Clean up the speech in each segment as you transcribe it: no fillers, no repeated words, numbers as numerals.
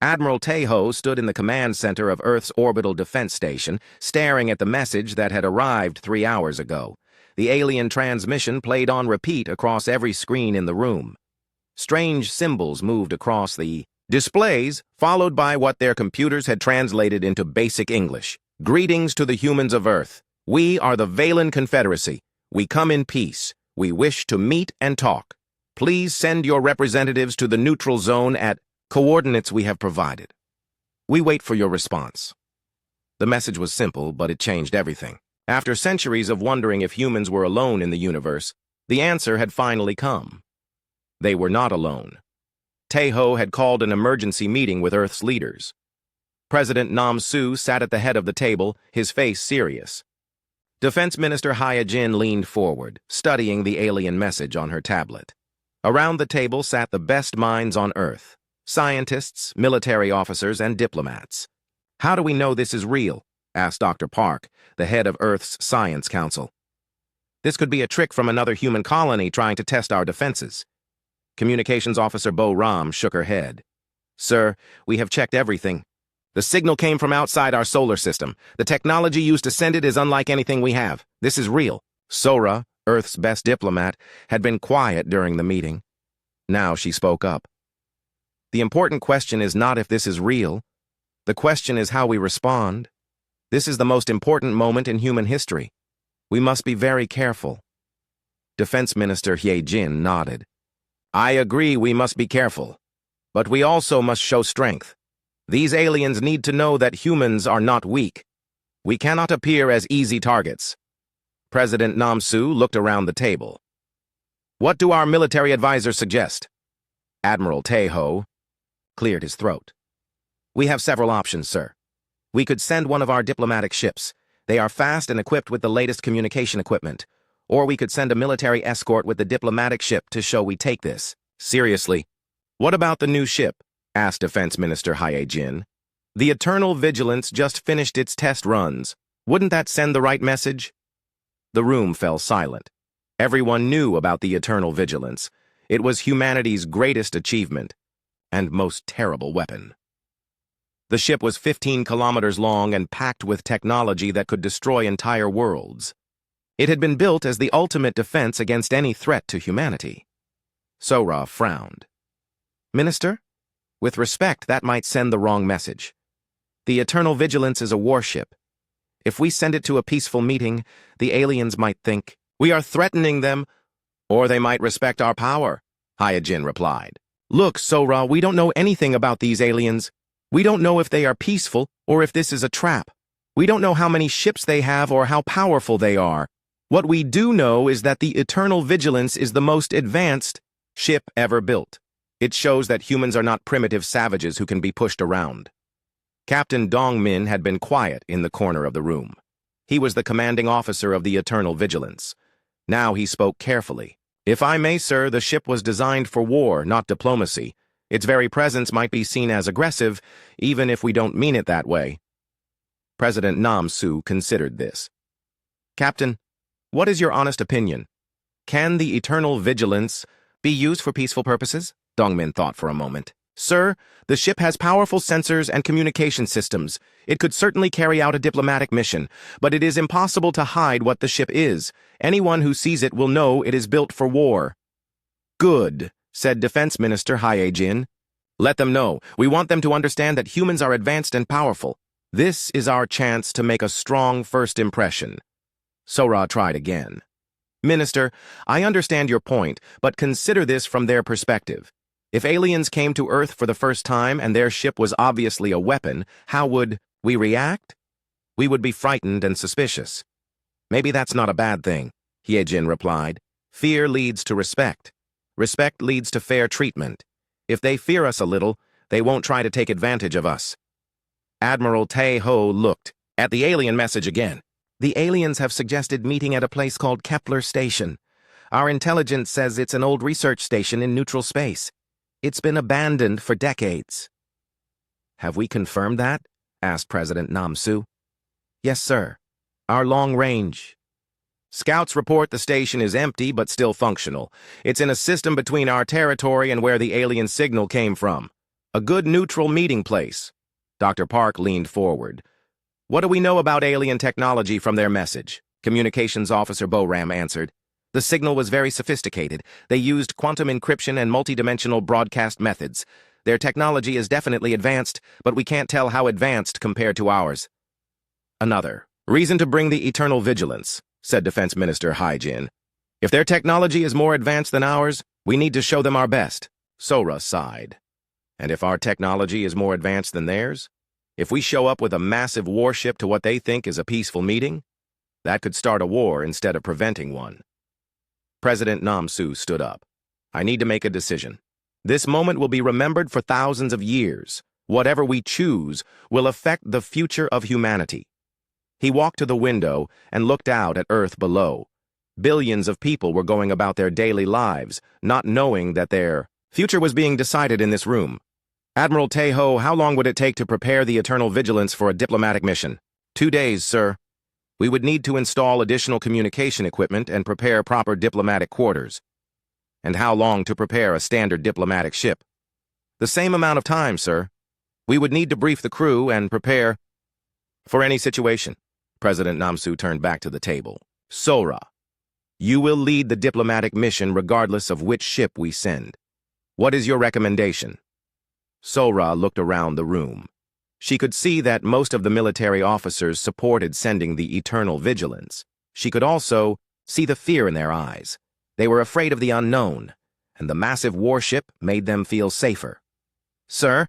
Admiral Tejo stood in the command center of Earth's orbital defense station, staring at the message that had arrived 3 hours ago. The alien transmission played on repeat across every screen in the room. Strange symbols moved across the displays, followed by what their computers had translated into basic English. Greetings to the humans of Earth. We are the Valen Confederacy. We come in peace. We wish to meet and talk. Please send your representatives to the neutral zone at coordinates we have provided. We wait for your response. The message was simple, but it changed everything. After centuries of wondering if humans were alone in the universe, the answer had finally come. They were not alone. Tejo had called an emergency meeting with Earth's leaders. President Nam-Su sat at the head of the table, his face serious. Defense Minister Hyojin leaned forward, studying the alien message on her tablet. Around the table sat the best minds on Earth. Scientists, military officers, and diplomats. How do we know this is real? Asked Dr. Park, the head of Earth's Science Council. This could be a trick from another human colony trying to test our defenses. Communications Officer Bo Ram shook her head. Sir, we have checked everything. The signal came from outside our solar system. The technology used to send it is unlike anything we have. This is real. Sora, Earth's best diplomat, had been quiet during the meeting. Now she spoke up. The important question is not if this is real. The question is how we respond. This is the most important moment in human history. We must be very careful. Defense Minister Hyojin nodded. I agree we must be careful. But we also must show strength. These aliens need to know that humans are not weak. We cannot appear as easy targets. President Nam-Su looked around the table. What do our military advisors suggest? Admiral Tejo cleared his throat. We have several options, sir. We could send one of our diplomatic ships. They are fast and equipped with the latest communication equipment. Or we could send a military escort with the diplomatic ship to show we take this seriously. What about the new ship? Asked Defense Minister Hyojin. The Eternal Vigilance just finished its test runs. Wouldn't that send the right message? The room fell silent. Everyone knew about the Eternal Vigilance. It was humanity's greatest achievement and most terrible weapon. The ship was 15 kilometers long and packed with technology that could destroy entire worlds. It had been built as the ultimate defense against any threat to humanity. Sora frowned. Minister? With respect, that might send the wrong message. The Eternal Vigilance is a warship. If we send it to a peaceful meeting, the aliens might think we are threatening them, or they might respect our power, Hyojin replied. Look, Sora, we don't know anything about these aliens. We don't know if they are peaceful or if this is a trap. We don't know how many ships they have or how powerful they are. What we do know is that the Eternal Vigilance is the most advanced ship ever built. It shows that humans are not primitive savages who can be pushed around. Captain Dongmin had been quiet in the corner of the room. He was the commanding officer of the Eternal Vigilance. Now he spoke carefully. If I may, sir, the ship was designed for war, not diplomacy. Its very presence might be seen as aggressive, even if we don't mean it that way. President Nam-Su considered this. Captain, what is your honest opinion? Can the Eternal Vigilance be used for peaceful purposes? Dongmin thought for a moment. Sir, the ship has powerful sensors and communication systems. It could certainly carry out a diplomatic mission, but it is impossible to hide what the ship is. Anyone who sees it will know it is built for war. Good, said Defense Minister Hyojin. Let them know. We want them to understand that humans are advanced and powerful. This is our chance to make a strong first impression. Sora tried again. Minister, I understand your point, but consider this from their perspective. If aliens came to Earth for the first time and their ship was obviously a weapon, how would we react? We would be frightened and suspicious. Maybe that's not a bad thing, Hyojin replied. Fear leads to respect. Respect leads to fair treatment. If they fear us a little, they won't try to take advantage of us. Admiral Tejo looked at the alien message again. The aliens have suggested meeting at a place called Kepler Station. Our intelligence says it's an old research station in neutral space. It's been abandoned for decades. Have we confirmed that? Asked President Nam-Su. Yes, sir. Our long range. Scouts report the station is empty but still functional. It's in a system between our territory and where the alien signal came from. A good neutral meeting place. Dr. Park leaned forward. What do we know about alien technology from their message? Communications Officer Boram answered. The signal was very sophisticated. They used quantum encryption and multidimensional broadcast methods. Their technology is definitely advanced, but we can't tell how advanced compared to ours. Another reason to bring the eternal vigilance, said Defense Minister Hyjin. If their technology is more advanced than ours, we need to show them our best. Sora sighed. And if our technology is more advanced than theirs? If we show up with a massive warship to what they think is a peaceful meeting? That could start a war instead of preventing one. President Namsu stood up. I need to make a decision. This moment will be remembered for thousands of years. Whatever we choose will affect the future of humanity. He walked to the window and looked out at Earth below. Billions of people were going about their daily lives, not knowing that their future was being decided in this room. Admiral Tejo, how long would it take to prepare the Eternal Vigilance for a diplomatic mission? 2 days, sir. We would need to install additional communication equipment and prepare proper diplomatic quarters. And how long to prepare a standard diplomatic ship? The same amount of time, sir. We would need to brief the crew and prepare for any situation. President Namsu turned back to the table. Sora, you will lead the diplomatic mission regardless of which ship we send. What is your recommendation? Sora looked around the room. She could see that most of the military officers supported sending the Eternal Vigilance. She could also see the fear in their eyes. They were afraid of the unknown, and the massive warship made them feel safer. Sir,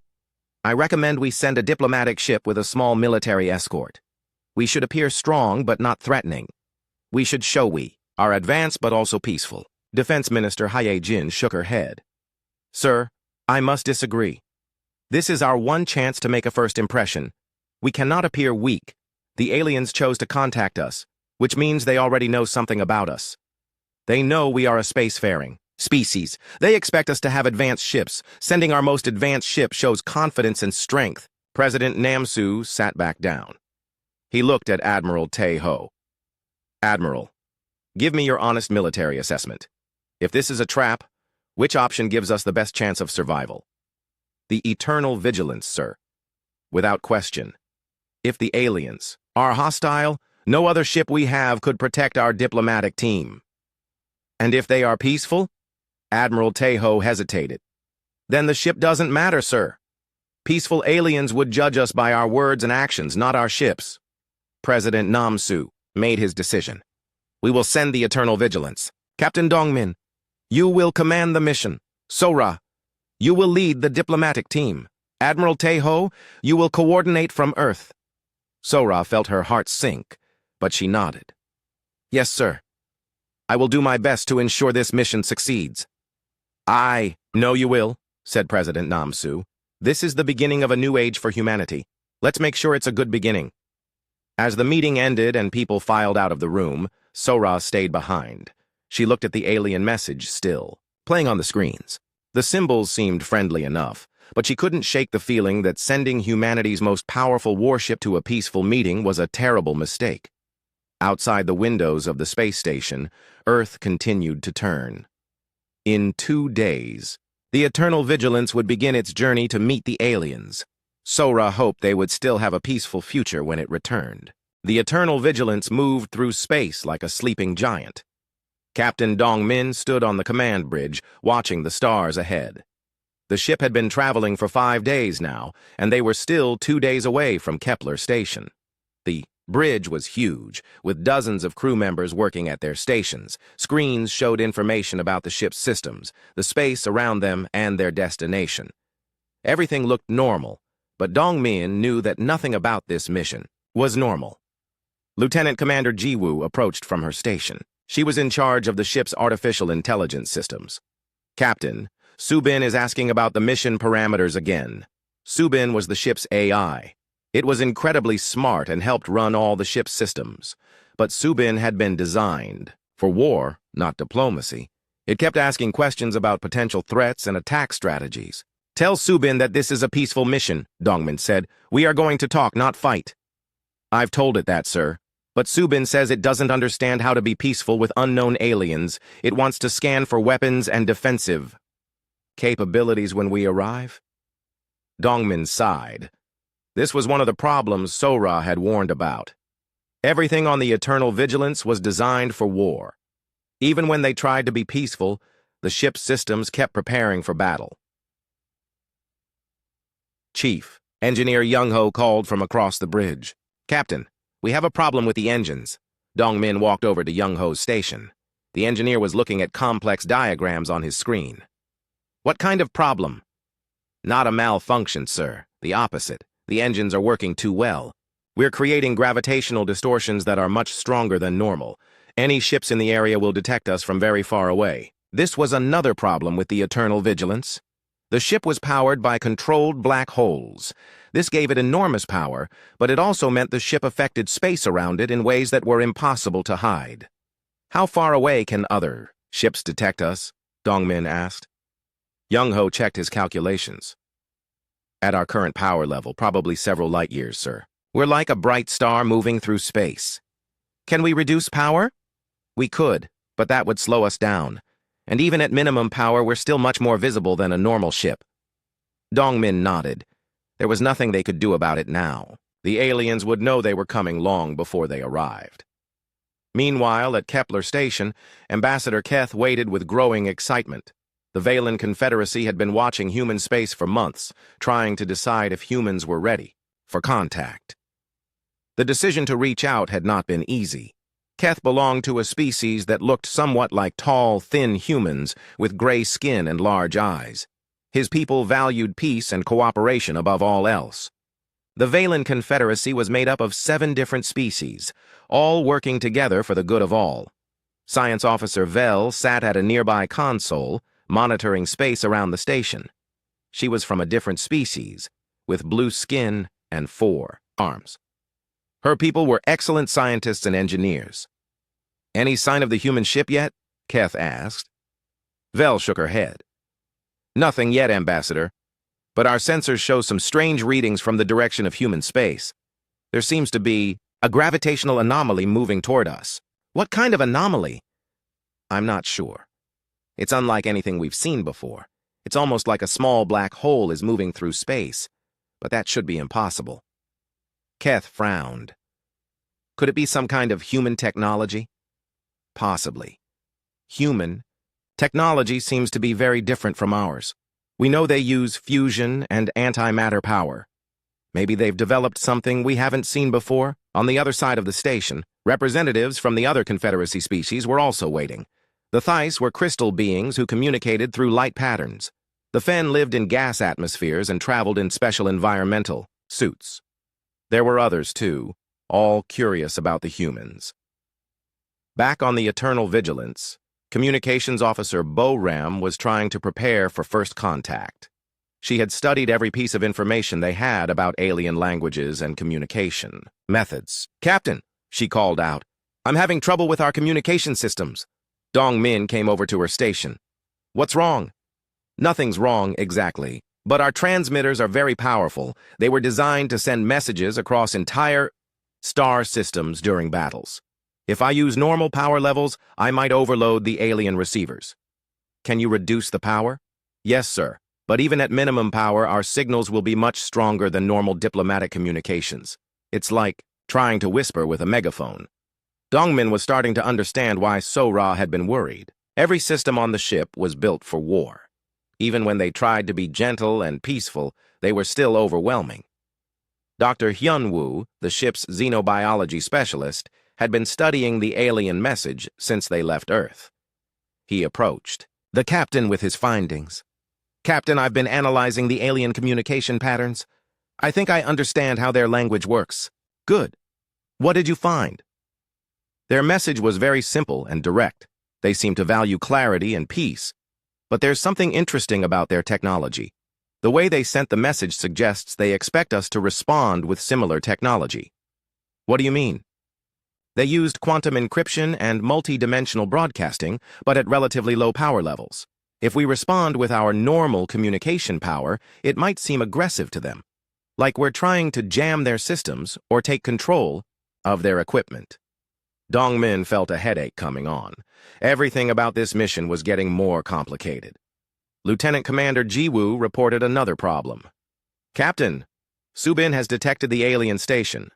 I recommend we send a diplomatic ship with a small military escort. We should appear strong but not threatening. We should show we are advanced but also peaceful. Defense Minister Hyejin shook her head. Sir, I must disagree. This is our one chance to make a first impression. We cannot appear weak. The aliens chose to contact us, which means they already know something about us. They know we are a spacefaring species. They expect us to have advanced ships. Sending our most advanced ship shows confidence and strength. President Namsu sat back down. He looked at Admiral Tejo. Admiral, give me your honest military assessment. If this is a trap, which option gives us the best chance of survival? The Eternal Vigilance, sir. Without question. If the aliens are hostile, no other ship we have could protect our diplomatic team. And if they are peaceful? Admiral Tejo hesitated. Then the ship doesn't matter, sir. Peaceful aliens would judge us by our words and actions, not our ships. President Namsu made his decision. We will send the Eternal Vigilance. Captain Dongmin, you will command the mission. Sora, you will lead the diplomatic team. Admiral Tejo, you will coordinate from Earth. Sora felt her heart sink, but she nodded. Yes, sir. I will do my best to ensure this mission succeeds. I know you will, said President Namsu. This is the beginning of a new age for humanity. Let's make sure it's a good beginning. As the meeting ended and people filed out of the room, Sora stayed behind. She looked at the alien message still, playing on the screens. The symbols seemed friendly enough, but she couldn't shake the feeling that sending humanity's most powerful warship to a peaceful meeting was a terrible mistake. Outside the windows of the space station, Earth continued to turn. In 2 days, the Eternal Vigilance would begin its journey to meet the aliens. Sora hoped they would still have a peaceful future when it returned. The Eternal Vigilance moved through space like a sleeping giant. Captain Dongmin stood on the command bridge, watching the stars ahead. The ship had been traveling for 5 days now, and they were still 2 days away from Kepler Station. The bridge was huge, with dozens of crew members working at their stations. Screens showed information about the ship's systems, the space around them, and their destination. Everything looked normal, but Dongmin knew that nothing about this mission was normal. Lieutenant Commander Jiwoo approached from her station. She was in charge of the ship's artificial intelligence systems. Captain, Subin is asking about the mission parameters again. Subin was the ship's AI. It was incredibly smart and helped run all the ship's systems. But Subin had been designed for war, not diplomacy. It kept asking questions about potential threats and attack strategies. Tell Subin that this is a peaceful mission, Dongmin said. We are going to talk, not fight. I've told it that, sir. But Subin says it doesn't understand how to be peaceful with unknown aliens. It wants to scan for weapons and defensive capabilities when we arrive. Dongmin sighed. This was one of the problems Sora had warned about. Everything on the Eternal Vigilance was designed for war. Even when they tried to be peaceful, the ship's systems kept preparing for battle. Chief, Engineer Young-ho called from across the bridge. Captain, we have a problem with the engines. Dongmin walked over to Young-ho's station. The engineer was looking at complex diagrams on his screen. What kind of problem? Not a malfunction, sir. The opposite. The engines are working too well. We're creating gravitational distortions that are much stronger than normal. Any ships in the area will detect us from very far away. This was another problem with the Eternal Vigilance. The ship was powered by controlled black holes. This gave it enormous power, but it also meant the ship affected space around it in ways that were impossible to hide. How far away can other ships detect us? Dongmin asked. Young-ho checked his calculations. At our current power level, probably several light years, sir. We're like a bright star moving through space. Can we reduce power? We could, but that would slow us down. And even at minimum power, we're still much more visible than a normal ship. Dongmin nodded. There was nothing they could do about it now. The aliens would know they were coming long before they arrived. Meanwhile, at Kepler Station, Ambassador Keth waited with growing excitement. The Valen Confederacy had been watching human space for months, trying to decide if humans were ready for contact. The decision to reach out had not been easy. Keth belonged to a species that looked somewhat like tall, thin humans with gray skin and large eyes. His people valued peace and cooperation above all else. The Valen Confederacy was made up of 7 different species, all working together for the good of all. Science Officer Vel sat at a nearby console, monitoring space around the station. She was from a different species, with blue skin and 4 arms. Her people were excellent scientists and engineers. Any sign of the human ship yet? Keth asked. Vel shook her head. Nothing yet, Ambassador. But our sensors show some strange readings from the direction of human space. There seems to be a gravitational anomaly moving toward us. What kind of anomaly? I'm not sure. It's unlike anything we've seen before. It's almost like a small black hole is moving through space, but that should be impossible. Keth frowned. Could it be some kind of human technology? Possibly. Human technology seems to be very different from ours. We know they use fusion and antimatter power. Maybe they've developed something we haven't seen before. On the other side of the station, representatives from the other Confederacy species were also waiting. The Thais were crystal beings who communicated through light patterns. The Fen lived in gas atmospheres and traveled in special environmental suits. There were others, too, all curious about the humans. Back on the Eternal Vigilance, Communications Officer Bo-Ram was trying to prepare for first contact. She had studied every piece of information they had about alien languages and communication methods. Captain, she called out, I'm having trouble with our communication systems. Dong-min came over to her station. What's wrong? Nothing's wrong, exactly. But our transmitters are very powerful. They were designed to send messages across entire star systems during battles. If I use normal power levels, I might overload the alien receivers. Can you reduce the power? Yes, sir. But even at minimum power, our signals will be much stronger than normal diplomatic communications. It's like trying to whisper with a megaphone. Dongmin was starting to understand why Sora had been worried. Every system on the ship was built for war. Even when they tried to be gentle and peaceful, they were still overwhelming. Dr. Hyun-woo, the ship's xenobiology specialist, had been studying the alien message since they left Earth. He approached the captain with his findings. Captain, I've been analyzing the alien communication patterns. I think I understand how their language works. Good. What did you find? Their message was very simple and direct. They seem to value clarity and peace. But there's something interesting about their technology. The way they sent the message suggests they expect us to respond with similar technology. What do you mean? They used quantum encryption and multi-dimensional broadcasting, but at relatively low power levels. If we respond with our normal communication power, it might seem aggressive to them, like we're trying to jam their systems or take control of their equipment. Dong-min felt a headache coming on. Everything about this mission was getting more complicated. Lieutenant Commander Ji-woo reported another problem. Captain, Subin has detected the alien station.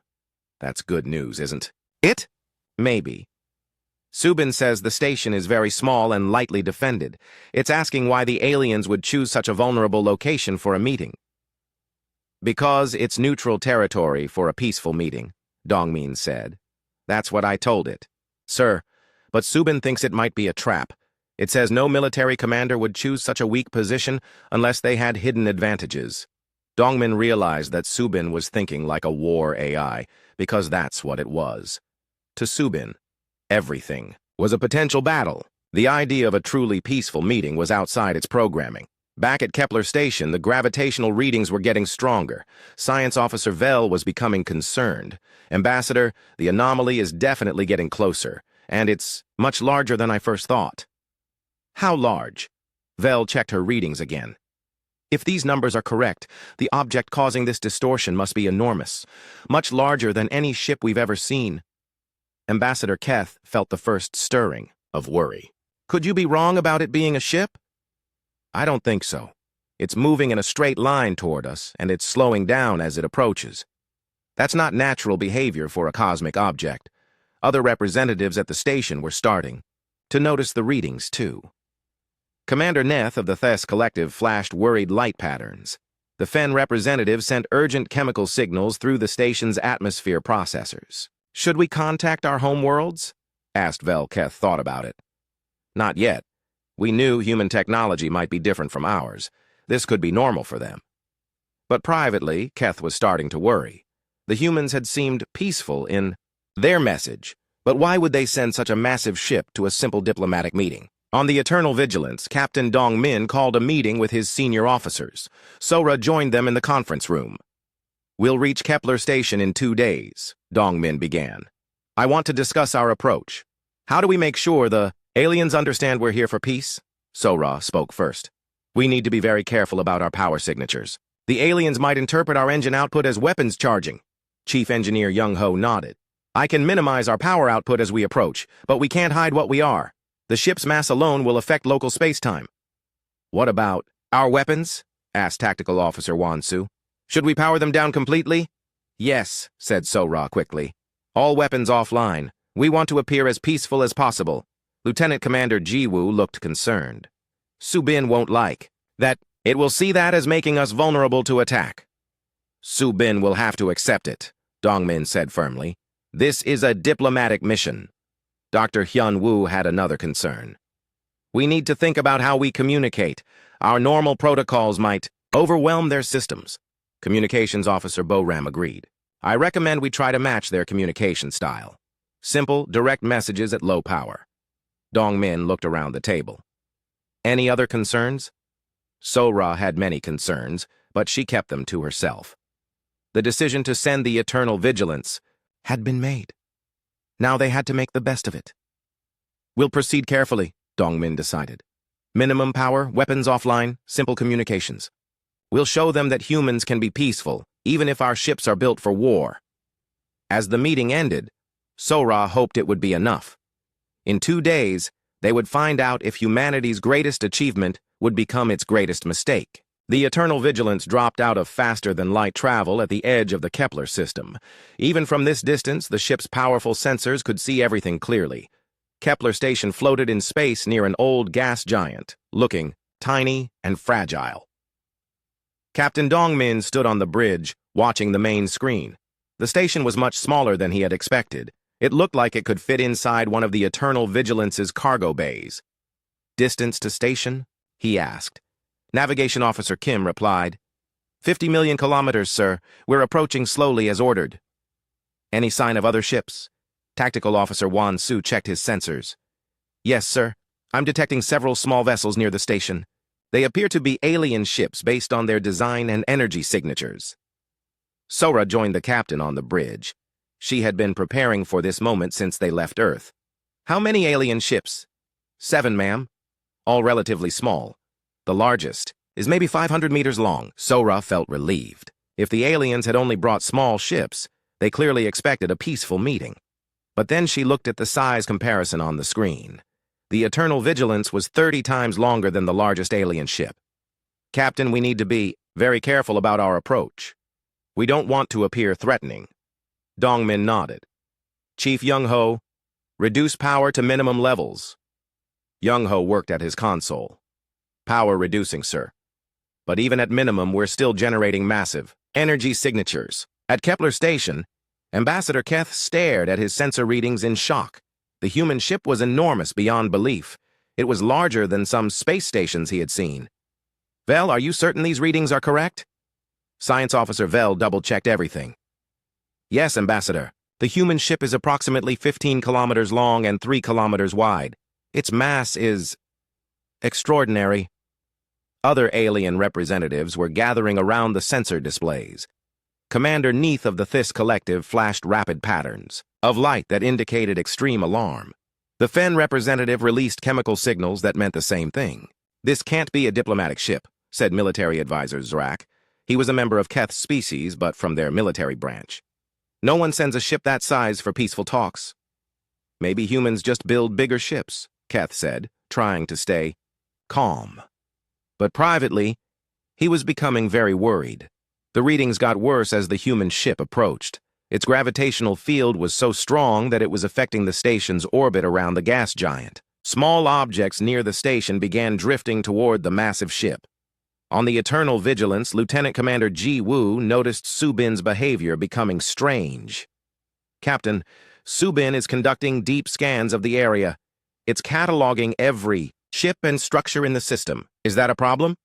That's good news, isn't it? Maybe. Subin says the station is very small and lightly defended. It's asking why the aliens would choose such a vulnerable location for a meeting. Because it's neutral territory for a peaceful meeting, Dongmin said. That's what I told it. Sir, but Subin thinks it might be a trap. It says no military commander would choose such a weak position unless they had hidden advantages. Dongmin realized that Subin was thinking like a war AI, because that's what it was. To Subin, everything was a potential battle. The idea of a truly peaceful meeting was outside its programming. Back at Kepler Station, the gravitational readings were getting stronger. Science Officer Vel was becoming concerned. Ambassador, the anomaly is definitely getting closer, and it's much larger than I first thought. How large? Vel checked her readings again. If these numbers are correct, the object causing this distortion must be enormous, much larger than any ship we've ever seen. Ambassador Keth felt the first stirring of worry. Could you be wrong about it being a ship? I don't think so. It's moving in a straight line toward us, and it's slowing down as it approaches. That's not natural behavior for a cosmic object. Other representatives at the station were starting to notice the readings, too. Commander Neth of the Thes Collective flashed worried light patterns. The Fen representative sent urgent chemical signals through the station's atmosphere processors. Should we contact our homeworlds? Asked Vel. Keth thought about it. Not yet. We knew human technology might be different from ours. This could be normal for them. But privately, Keth was starting to worry. The humans had seemed peaceful in their message, but why would they send such a massive ship to a simple diplomatic meeting? On the Eternal Vigilance, Captain Dong Min called a meeting with his senior officers. Sora joined them in the conference room. We'll reach Kepler Station in 2 days, Dong Min began. I want to discuss our approach. How do we make sure the aliens understand we're here for peace? Sora spoke first. We need to be very careful about our power signatures. The aliens might interpret our engine output as weapons charging. Chief Engineer Young Ho nodded. I can minimize our power output as we approach, but we can't hide what we are. The ship's mass alone will affect local space-time. What about our weapons? Asked Tactical Officer Wansu. Should we power them down completely? Yes, said Sora quickly. All weapons offline. We want to appear as peaceful as possible. Lieutenant Commander Jiwoo looked concerned. Subin won't like that. It will see that as making us vulnerable to attack. Subin will have to accept it, Dongmin said firmly. This is a diplomatic mission. Dr. Hyun Woo had another concern. We need to think about how we communicate. Our normal protocols might overwhelm their systems. Communications Officer Bo-Ram agreed. I recommend we try to match their communication style. Simple, direct messages at low power. Dongmin looked around the table. Any other concerns? Sora had many concerns, but she kept them to herself. The decision to send the Eternal Vigilance had been made. Now they had to make the best of it. We'll proceed carefully, Dongmin decided. Minimum power, weapons offline, simple communications. We'll show them that humans can be peaceful, even if our ships are built for war. As the meeting ended, Sora hoped it would be enough. In 2 days, they would find out if humanity's greatest achievement would become its greatest mistake. The Eternal Vigilance dropped out of faster-than-light travel at the edge of the Kepler system. Even from this distance, the ship's powerful sensors could see everything clearly. Kepler Station floated in space near an old gas giant, looking tiny and fragile. Captain Dongmin stood on the bridge, watching the main screen. The station was much smaller than he had expected. It looked like it could fit inside one of the Eternal Vigilance's cargo bays. Distance to station? He asked. Navigation Officer Kim replied, 50 million kilometers, sir. We're approaching slowly as ordered. Any sign of other ships? Tactical Officer Wan Su checked his sensors. Yes, sir. I'm detecting several small vessels near the station. They appear to be alien ships based on their design and energy signatures. Sora joined the captain on the bridge. She had been preparing for this moment since they left Earth. How many alien ships? 7, ma'am. All relatively small. The largest is maybe 500 meters long. Sora felt relieved. If the aliens had only brought small ships, they clearly expected a peaceful meeting. But then she looked at the size comparison on the screen. The Eternal Vigilance was 30 times longer than the largest alien ship. Captain, we need to be Very careful about our approach. We don't want to appear threatening. Dongmin nodded. Chief Young-ho, reduce power to minimum levels. Young-ho worked at his console. Power reducing, sir. But even at minimum, we're still generating massive energy signatures. At Kepler Station, Ambassador Keth stared at his sensor readings in shock. The human ship was enormous beyond belief. It was larger than some space stations he had seen. Vel, are you certain these readings are correct? Science Officer Vel double-checked everything. Yes, Ambassador. The human ship is approximately 15 kilometers long and 3 kilometers wide. Its mass is extraordinary. Other alien representatives were gathering around the sensor displays. Commander Neath of the Thys Collective flashed rapid patterns of light that indicated extreme alarm. The Fen representative released chemical signals that meant the same thing. This can't be a diplomatic ship, said military advisor Zrak. He was a member of Keth's species, but from their military branch. No one sends a ship that size for peaceful talks. Maybe humans just build bigger ships, Keth said, trying to stay calm. But privately, he was becoming very worried. The readings got worse as the human ship approached. Its gravitational field was so strong that it was affecting the station's orbit around the gas giant. Small objects near the station began drifting toward the massive ship. On the Eternal Vigilance, Lieutenant Commander Ji Woo noticed Subin's behavior becoming strange. Captain, Subin is conducting deep scans of the area. It's cataloging every ship and structure in the system. Is that a problem?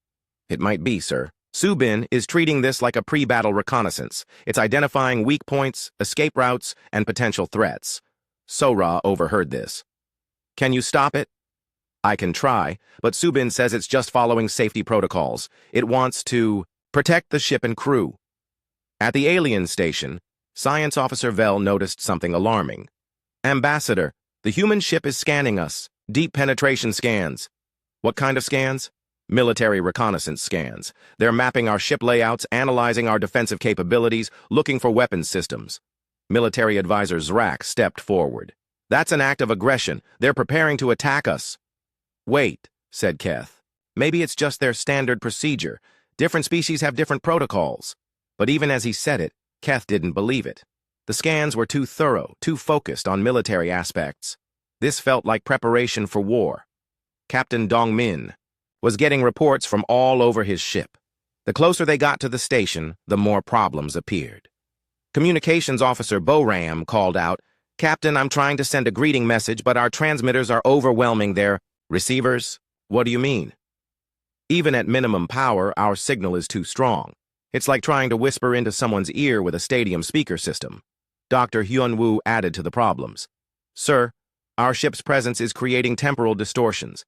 It might be, sir. Subin is treating this like a pre-battle reconnaissance. It's identifying weak points, escape routes, and potential threats. Sora overheard this. Can you stop it? I can try, but Subin says it's just following safety protocols. It wants to protect the ship and crew. At the alien station, Science Officer Vel noticed something alarming. Ambassador, the human ship is scanning us. Deep penetration scans. What kind of scans? Military reconnaissance scans. They're mapping our ship layouts, analyzing our defensive capabilities, looking for weapons systems. Military advisor Zrak stepped forward. That's an act of aggression. They're preparing to attack us. Wait, said Keth. Maybe it's just their standard procedure. Different species have different protocols. But even as he said it, Keth didn't believe it. The scans were too thorough, too focused on military aspects. This felt like preparation for war. Captain Dongmin was getting reports from all over his ship. The closer they got to the station, the more problems appeared. Communications Officer Boram called out, Captain, I'm trying to send a greeting message, but our transmitters are overwhelming their receivers. What do you mean? Even at minimum power, our signal is too strong. It's like trying to whisper into someone's ear with a stadium speaker system. Dr. Hyun-woo added to the problems. Sir, our ship's presence is creating temporal distortions.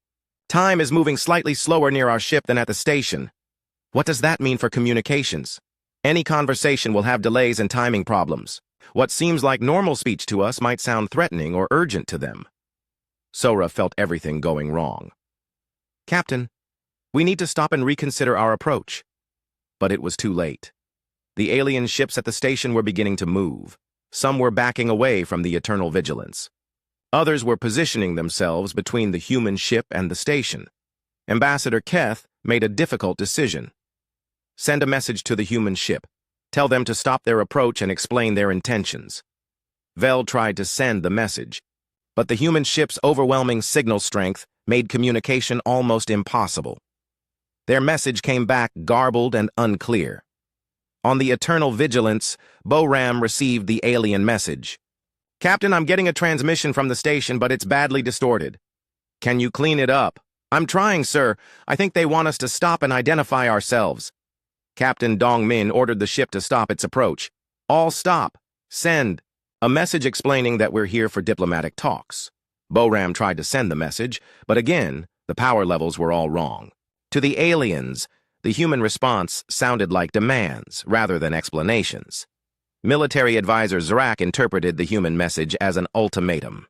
Time is moving slightly slower near our ship than at the station. What does that mean for communications? Any conversation will have delays and timing problems. What seems like normal speech to us might sound threatening or urgent to them. Sora felt everything going wrong. Captain, we need to stop and reconsider our approach. But it was too late. The alien ships at the station were beginning to move. Some were backing away from the Eternal Vigilance. Others were positioning themselves between the human ship and the station. Ambassador Keth made a difficult decision. Send a message to the human ship. Tell them to stop their approach and explain their intentions. Vel tried to send the message, but the human ship's overwhelming signal strength made communication almost impossible. Their message came back garbled and unclear. On the Eternal Vigilance, Boram received the alien message. Captain, I'm getting a transmission from the station, but it's badly distorted. Can you clean it up? I'm trying, sir. I think they want us to stop and identify ourselves. Captain Dongmin ordered the ship to stop its approach. All stop. Send. A message explaining that we're here for diplomatic talks. Boram tried to send the message, but again, the power levels were all wrong. To the aliens, the human response sounded like demands rather than explanations. Military advisor Zrak interpreted the human message as an ultimatum.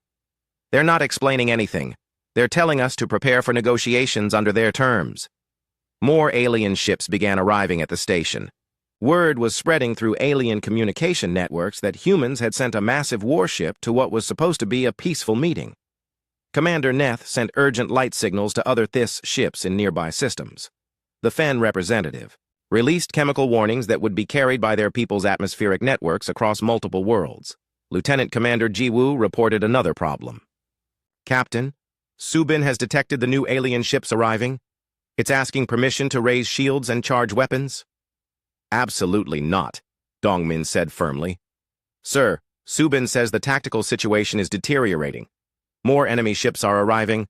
They're not explaining anything. They're telling us to prepare for negotiations under their terms. More alien ships began arriving at the station. Word was spreading through alien communication networks that humans had sent a massive warship to what was supposed to be a peaceful meeting. Commander Neth sent urgent light signals to other Thys ships in nearby systems. The Fen representative released chemical warnings that would be carried by their people's atmospheric networks across multiple worlds. Lieutenant Commander Jiwoo reported another problem. Captain, Subin has detected the new alien ships arriving. It's asking permission to raise shields and charge weapons. Absolutely not, Dongmin said firmly. Sir, Subin says the tactical situation is deteriorating. More enemy ships are arriving,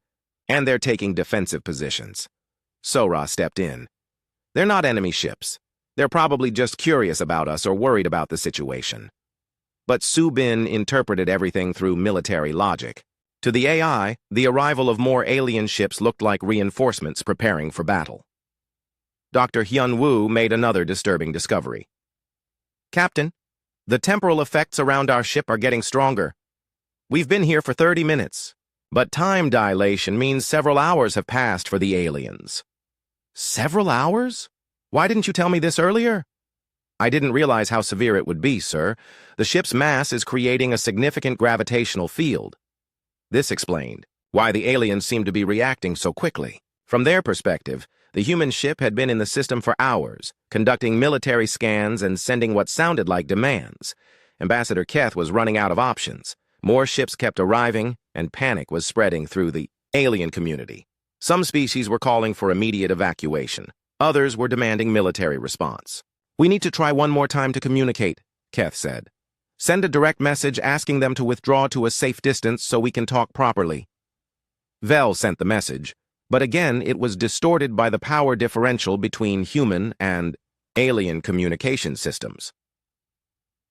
and they're taking defensive positions. Sora stepped in. They're not enemy ships. They're probably just curious about us or worried about the situation. But Subin interpreted everything through military logic. To the AI, the arrival of more alien ships looked like reinforcements preparing for battle. Dr. Hyun-woo made another disturbing discovery. Captain, the temporal effects around our ship are getting stronger. We've been here for 30 minutes, but time dilation means several hours have passed for the aliens. Several hours? Why didn't you tell me this earlier? I didn't realize how severe it would be, sir. The ship's mass is creating a significant gravitational field. This explained why the aliens seemed to be reacting so quickly. From their perspective, the human ship had been in the system for hours, conducting military scans and sending what sounded like demands. Ambassador Keth was running out of options. More ships kept arriving, and panic was spreading through the alien community. Some species were calling for immediate evacuation. Others were demanding military response. We need to try one more time to communicate, Keth said. Send a direct message asking them to withdraw to a safe distance so we can talk properly. Vel sent the message, but again it was distorted by the power differential between human and alien communication systems.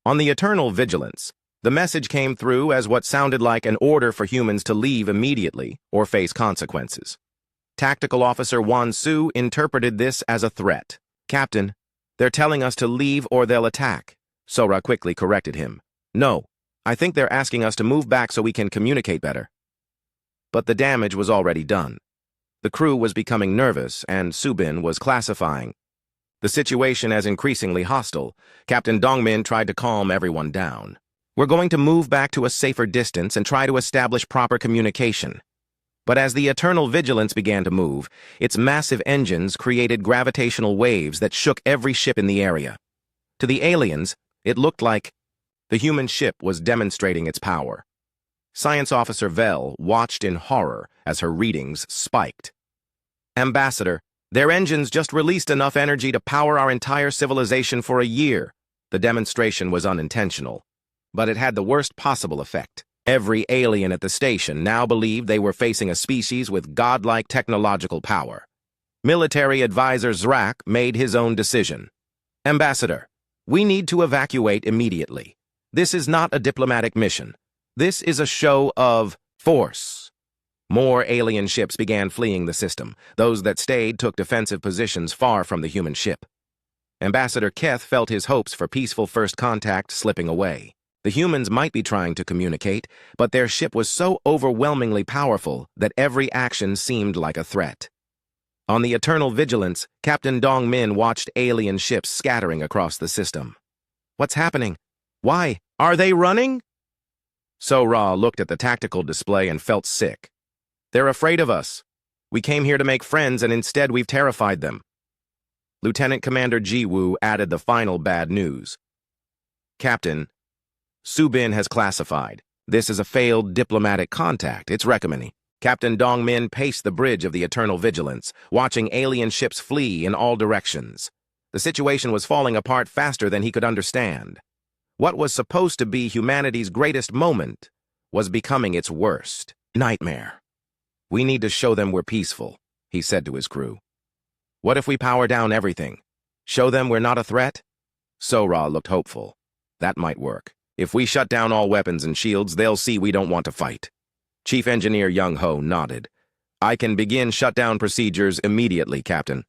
On the Eternal Vigilance, the message came through as what sounded like an order for humans to leave immediately or face consequences. Tactical Officer Wan-Su interpreted this as a threat. Captain, they're telling us to leave or they'll attack. Sora quickly corrected him. No, I think they're asking us to move back so we can communicate better. But the damage was already done. The crew was becoming nervous, and Subin was classifying the situation as increasingly hostile. Captain Dongmin tried to calm everyone down. We're going to move back to a safer distance and try to establish proper communication. But as the Eternal Vigilance began to move, its massive engines created gravitational waves that shook every ship in the area. To the aliens, it looked like the human ship was demonstrating its power. Science Officer Vel watched in horror as her readings spiked. Ambassador, their engines just released enough energy to power our entire civilization for a year. The demonstration was unintentional, but it had the worst possible effect. Every alien at the station now believed they were facing a species with godlike technological power. Military advisor Zrak made his own decision. Ambassador, we need to evacuate immediately. This is not a diplomatic mission. This is a show of force. More alien ships began fleeing the system. Those that stayed took defensive positions far from the human ship. Ambassador Keth felt his hopes for peaceful first contact slipping away. The humans might be trying to communicate, but their ship was so overwhelmingly powerful that every action seemed like a threat. On the Eternal Vigilance, Captain Dongmin watched alien ships scattering across the system. What's happening? Why? Are they running? Sora looked at the tactical display and felt sick. They're afraid of us. We came here to make friends, and instead we've terrified them. Lieutenant Commander Jiwoo added the final bad news. Captain, Subin has classified. This is a failed diplomatic contact. It's recommending. Captain Dongmin paced the bridge of the Eternal Vigilance, watching alien ships flee in all directions. The situation was falling apart faster than he could understand. What was supposed to be humanity's greatest moment was becoming its worst nightmare. We need to show them we're peaceful, he said to his crew. What if we power down everything? Show them we're not a threat? Sora looked hopeful. That might work. If we shut down all weapons and shields, they'll see we don't want to fight. Chief Engineer Young-ho nodded. I can begin shutdown procedures immediately, Captain.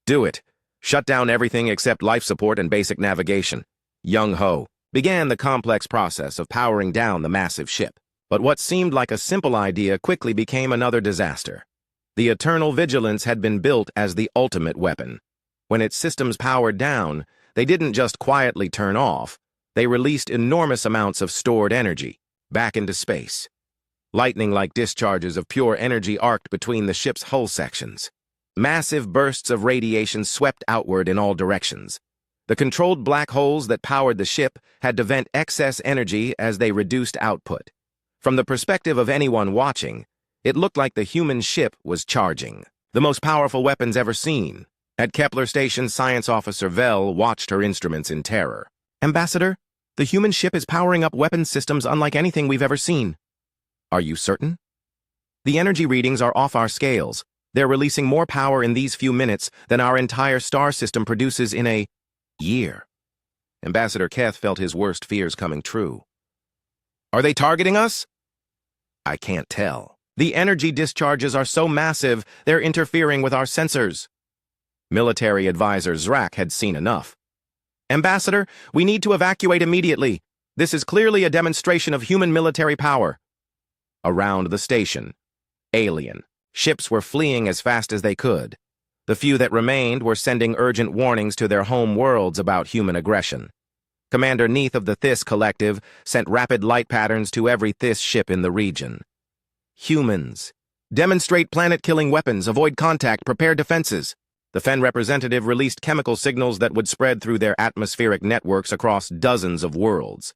Do it. Shut down everything except life support and basic navigation. Young-ho began the complex process of powering down the massive ship. But what seemed like a simple idea quickly became another disaster. The Eternal Vigilance had been built as the ultimate weapon. When its systems powered down, they didn't just quietly turn off. They released enormous amounts of stored energy back into space. Lightning-like discharges of pure energy arced between the ship's hull sections. Massive bursts of radiation swept outward in all directions. The controlled black holes that powered the ship had to vent excess energy as they reduced output. From the perspective of anyone watching, it looked like the human ship was charging. The most powerful weapons ever seen. At Kepler Station, Science Officer Vell watched her instruments in terror. "Ambassador, the human ship is powering up weapons systems unlike anything we've ever seen." "Are you certain?" "The energy readings are off our scales. They're releasing more power in these few minutes than our entire star system produces in a year." Ambassador Keth felt his worst fears coming true. "Are they targeting us?" "I can't tell. The energy discharges are so massive, they're interfering with our sensors." Military advisor Zrak had seen enough. "Ambassador, we need to evacuate immediately. This is clearly a demonstration of human military power." Around the station, alien ships were fleeing as fast as they could. The few that remained were sending urgent warnings to their home worlds about human aggression. Commander Neath of the Thys Collective sent rapid light patterns to every Thys ship in the region. "Humans. Demonstrate planet-killing weapons, avoid contact, prepare defenses." The Fen representative released chemical signals that would spread through their atmospheric networks across dozens of worlds.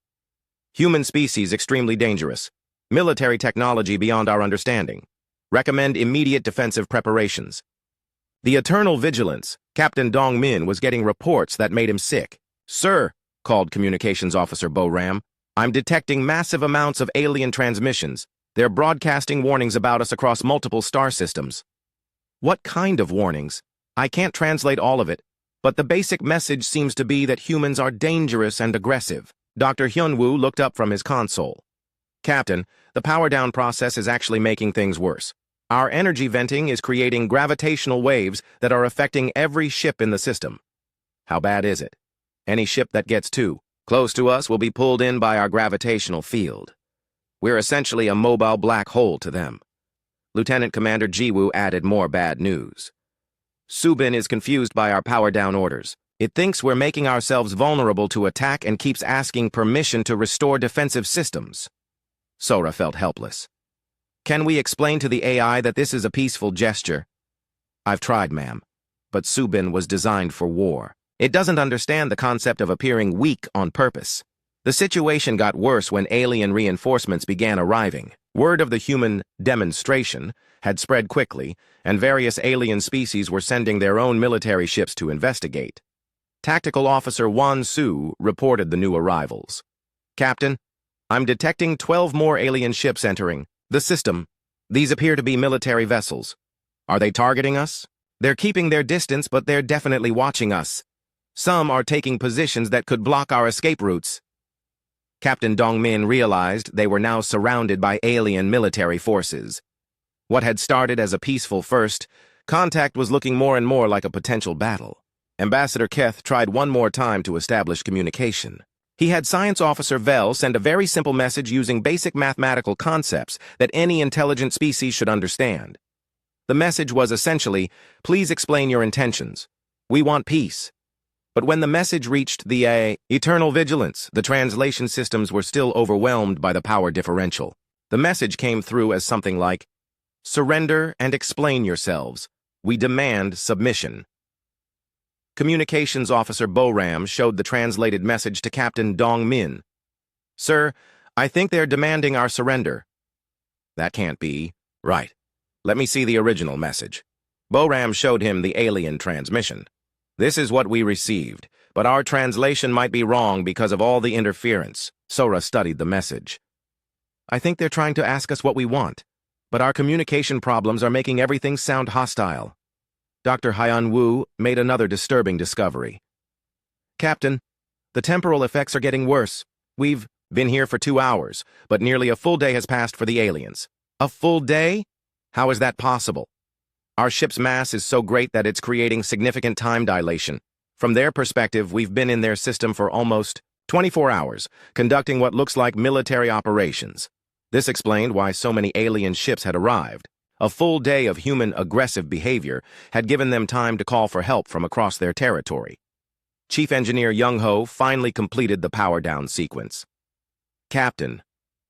"Human species extremely dangerous. Military technology beyond our understanding. Recommend immediate defensive preparations." The Eternal Vigilance, Captain Dong Min, was getting reports that made him sick. "Sir," called Communications Officer Bo Ram, "I'm detecting massive amounts of alien transmissions. They're broadcasting warnings about us across multiple star systems." "What kind of warnings? I can't translate all of it, but the basic message seems to be that humans are dangerous and aggressive." Dr. Hyunwoo looked up from his console. "Captain, the power-down process is actually making things worse. Our energy venting is creating gravitational waves that are affecting every ship in the system." "How bad is it?" "Any ship that gets too close to us will be pulled in by our gravitational field. We're essentially a mobile black hole to them." Lieutenant Commander Jiwoo added more bad news. "Subin is confused by our power-down orders. It thinks we're making ourselves vulnerable to attack and keeps asking permission to restore defensive systems." Sora felt helpless. "Can we explain to the AI that this is a peaceful gesture?" "I've tried, ma'am. But Subin was designed for war. It doesn't understand the concept of appearing weak on purpose." The situation got worse when alien reinforcements began arriving. Word of the human demonstration had spread quickly, and various alien species were sending their own military ships to investigate. Tactical Officer Wan Su reported the new arrivals. "Captain, I'm detecting 12 more alien ships entering the system. These appear to be military vessels. Are they targeting us? They're keeping their distance, but they're definitely watching us. Some are taking positions that could block our escape routes." Captain Dongmin realized they were now surrounded by alien military forces. What had started as a peaceful first, contact was looking more and more like a potential battle. Ambassador Keth tried one more time to establish communication. He had Science Officer Vell send a very simple message using basic mathematical concepts that any intelligent species should understand. The message was essentially, "Please explain your intentions. We want peace." But when the message reached the Eternal Vigilance, the translation systems were still overwhelmed by the power differential. The message came through as something like, "Surrender and explain yourselves. We demand submission." Communications Officer Boram showed the translated message to Captain Dong Min. "Sir, I think they're demanding our surrender." "That can't be." "Right. Let me see the original message." Boram showed him the alien transmission. "This is what we received, but our translation might be wrong because of all the interference." Sora studied the message. "I think they're trying to ask us what we want, but our communication problems are making everything sound hostile." Dr. Hyan Wu made another disturbing discovery. "Captain, the temporal effects are getting worse. We've been here for 2 hours, but nearly a full day has passed for the aliens." "A full day? How is that possible?" "Our ship's mass is so great that it's creating significant time dilation. From their perspective, we've been in their system for almost 24 hours, conducting what looks like military operations." This explained why so many alien ships had arrived. A full day of human aggressive behavior had given them time to call for help from across their territory. Chief Engineer Young-ho finally completed the power-down sequence. "Captain,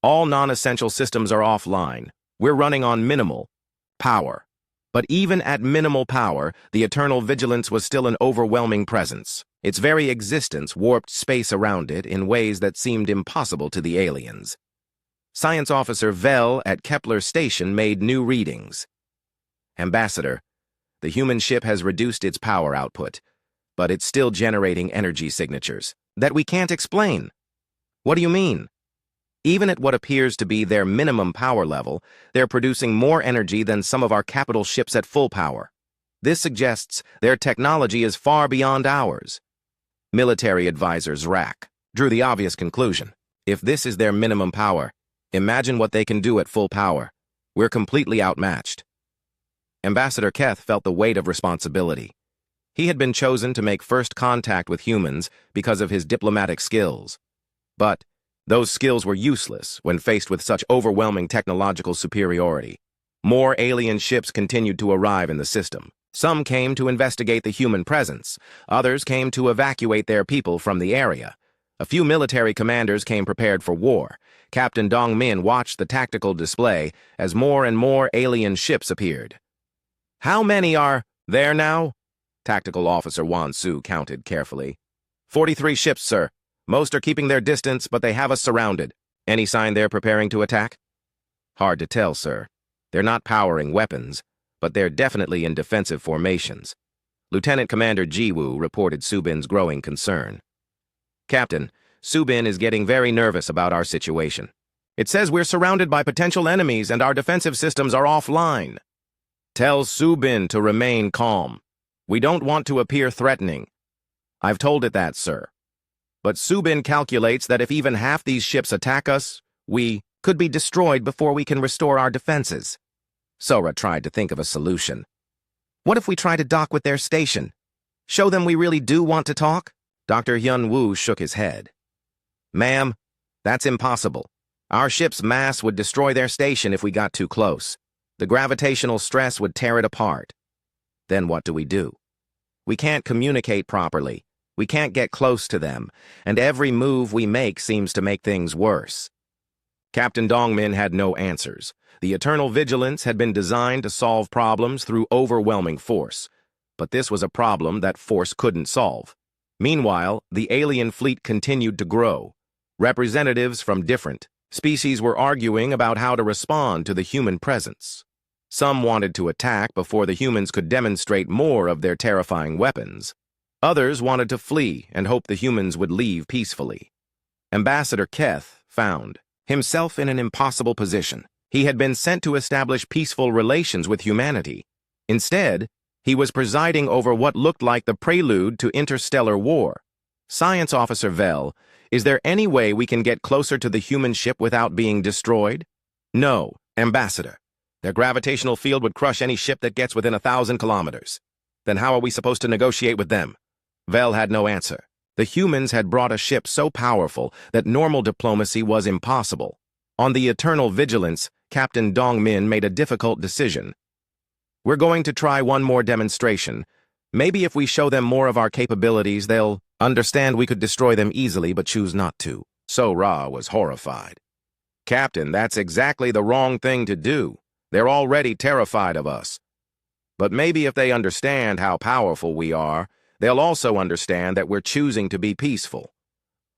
all non-essential systems are offline. We're running on minimal power." But even at minimal power, the eternal vigilance was still an overwhelming presence. Its very existence warped space around it in ways that seemed impossible to the aliens. Science Officer Vel at Kepler Station made new readings. Ambassador, the human ship has reduced its power output, but it's still generating energy signatures that we can't explain. What do you mean? Even at what appears to be their minimum power level, they're producing more energy than some of our capital ships at full power. This suggests their technology is far beyond ours. Military advisor Zrak drew the obvious conclusion. If this is their minimum power, imagine what they can do at full power. We're completely outmatched. Ambassador Keth felt the weight of responsibility. He had been chosen to make first contact with humans because of his diplomatic skills. But those skills were useless when faced with such overwhelming technological superiority. More alien ships continued to arrive in the system. Some came to investigate the human presence. Others came to evacuate their people from the area. A few military commanders came prepared for war. Captain Dong Min watched the tactical display as more and more alien ships appeared. How many are there now? Tactical Officer Wan Su counted carefully. 43 ships, sir. Most are keeping their distance, but they have us surrounded. Any sign they're preparing to attack? Hard to tell, sir. They're not powering weapons, but they're definitely in defensive formations. Lieutenant Commander Jiwoo reported Subin's growing concern. Captain, Subin is getting very nervous about our situation. It says we're surrounded by potential enemies and our defensive systems are offline. Tell Subin to remain calm. We don't want to appear threatening. I've told it that, sir. But Subin calculates that if even half these ships attack us, we could be destroyed before we can restore our defenses. Sora tried to think of a solution. What if we try to dock with their station? Show them we really do want to talk? Dr. Hyun Woo shook his head. Ma'am, that's impossible. Our ship's mass would destroy their station if we got too close. The gravitational stress would tear it apart. Then what do? We can't communicate properly. We can't get close to them, and every move we make seems to make things worse. Captain Dongmin had no answers. The Eternal Vigilance had been designed to solve problems through overwhelming force, but this was a problem that force couldn't solve. Meanwhile, the alien fleet continued to grow. Representatives from different species were arguing about how to respond to the human presence. Some wanted to attack before the humans could demonstrate more of their terrifying weapons. Others wanted to flee and hoped the humans would leave peacefully. Ambassador Keth found himself in an impossible position. He had been sent to establish peaceful relations with humanity. Instead, he was presiding over what looked like the prelude to interstellar war. Science Officer Vel, is there any way we can get closer to the human ship without being destroyed? No, Ambassador. Their gravitational field would crush any ship that gets within 1,000 kilometers. Then how are we supposed to negotiate with them? Vel had no answer. The humans had brought a ship so powerful that normal diplomacy was impossible. On the Eternal Vigilance, Captain Dong Min made a difficult decision. We're going to try one more demonstration. Maybe if we show them more of our capabilities, they'll understand we could destroy them easily but choose not to. So Ra was horrified. Captain, that's exactly the wrong thing to do. They're already terrified of us. But maybe if they understand how powerful we are, they'll also understand that we're choosing to be peaceful.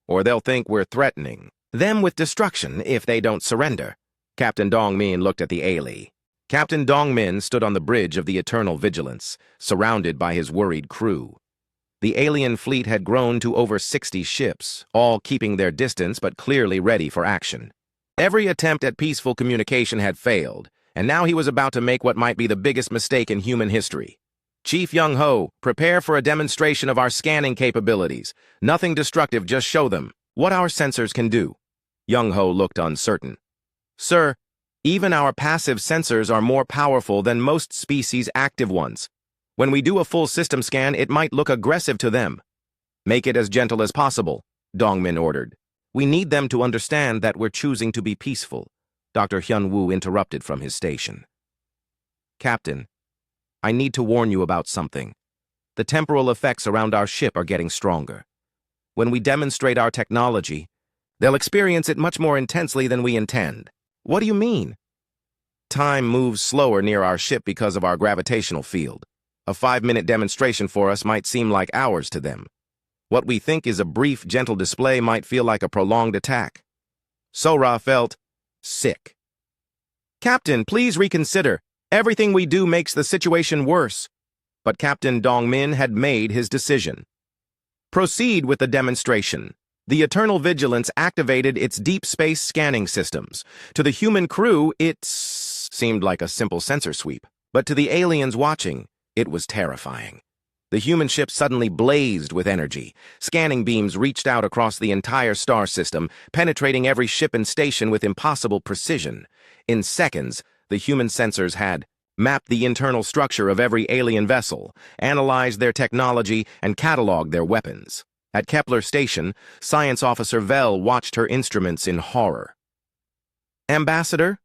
Or they'll think we're threatening them with destruction if they don't surrender. Captain Dong Min looked at the Ali. Captain Dong Min stood on the bridge of the Eternal Vigilance, surrounded by his worried crew. The alien fleet had grown to over 60 ships, all keeping their distance but clearly ready for action. Every attempt at peaceful communication had failed, and now he was about to make what might be the biggest mistake in human history. Chief Young-ho, prepare for a demonstration of our scanning capabilities. Nothing destructive, just show them what our sensors can do. Young-ho looked uncertain. Sir, even our passive sensors are more powerful than most species' active ones. When we do a full system scan, it might look aggressive to them. Make it as gentle as possible, Dongmin ordered. We need them to understand that we're choosing to be peaceful. Dr. Hyun-woo interrupted from his station. Captain, I need to warn you about something. The temporal effects around our ship are getting stronger. When we demonstrate our technology, they'll experience it much more intensely than we intend. What do you mean? time moves slower near our ship because of our gravitational field. A 5-minute demonstration for us might seem like hours to them. What we think is a brief, gentle display might feel like a prolonged attack. Sora felt sick. "Captain, please reconsider. Everything we do makes the situation worse." But Captain Dongmin had made his decision. "Proceed with the demonstration." The Eternal Vigilance activated its deep space scanning systems. To the human crew, it seemed like a simple sensor sweep. But to the aliens watching, it was terrifying. The human ship suddenly blazed with energy. Scanning beams reached out across the entire star system, penetrating every ship and station with impossible precision. In seconds, the human sensors had mapped the internal structure of every alien vessel, analyzed their technology, and cataloged their weapons. At Kepler Station, Science Officer Vel watched her instruments in horror. "Ambassador,